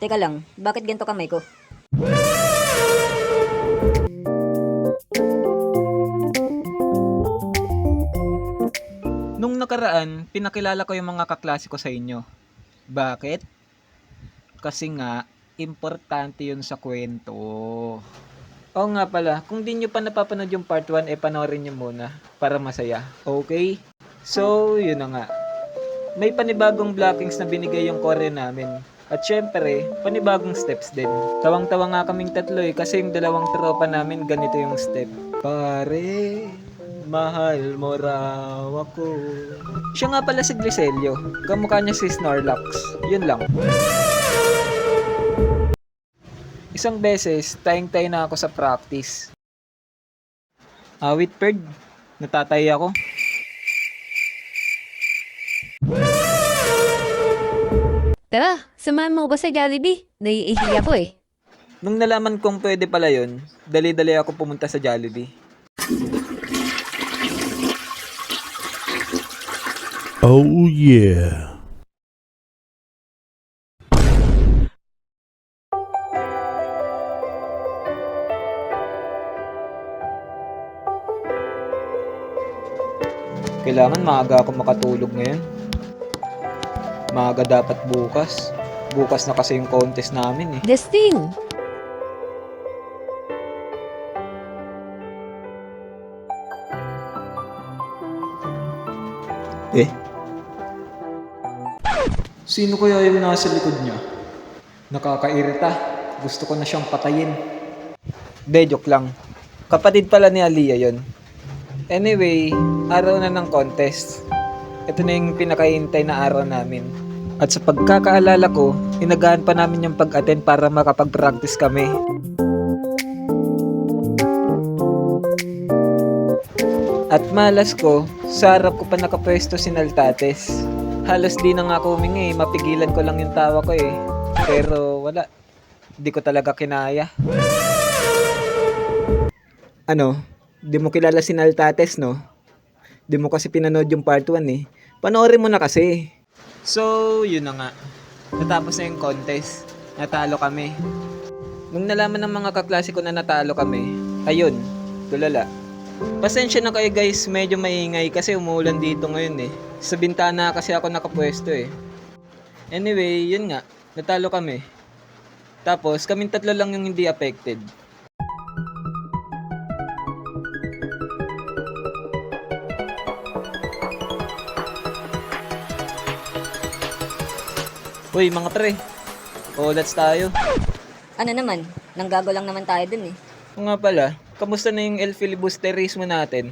Teka lang, bakit ganito kamay ko? Nung nakaraan, pinakilala ko yung mga kaklase ko sa inyo. Bakit? Kasi nga, importante yun sa kwento. Oo nga pala, kung di nyo pa napapanood yung part 1, panoorin nyo muna para masaya. Okay? So, yun na nga. May panibagong blockings na binigay yung core namin. At syempre, panibagong steps din. Tawang-tawa nga kaming tatlo kasi yung dalawang tropa namin ganito yung step. Pare, mahal mo raw ako. Siya nga pala si Glicelio. Kamukha niya si Snorlax. Yun lang. Isang beses, tayong-tayo na ako sa practice. Wait, Perd. Natatay ako. Tara, samahan mo ko ba sa Jollibee? Naiihi ako eh. Nung nalaman kong pwede pala yun, dali-dali ako pumunta sa Jollibee. Oh yeah. Kailangan maaga ako makatulog ngayon. Maaga dapat bukas. Bukas na kasi yung contest namin eh. Destin! Sino kaya yung nasa likod niya? Nakakairita. Gusto ko na siyang patayin. De, joke lang. Kapatid pala ni Aliyah yon. Anyway, araw na ng contest. Ito na yung pinakahintay na araw namin. At sa pagkakaalala ko, inagahan pa namin yung pag-attend para makapag-practice kami. At malas ko, sa harap ko pa nakapwesto si Naltates. Halos di na nga ako humingi, mapigilan ko lang yung tawa ko eh. Pero wala, di ko talaga kinaya. Ano? Di mo kilala si Naltates, no? Di mo kasi pinanood yung part 1 eh. Panoorin mo na kasi. So, yun na nga. Natapos na yung contest. Natalo kami. Nung nalaman ng mga kaklase ko na natalo kami, ayun, tulala. Pasensya na kayo guys, medyo maingay kasi umuulan dito ngayon eh. Sa bintana kasi ako nakapwesto eh. Anyway, yun nga, natalo kami. Tapos, kaming tatlo lang yung hindi affected. Uy, mga pre. Let's tayo. Ano naman, nanggago lang naman tayo dun eh. O nga pala, kamusta na yung El Filibusterismo natin?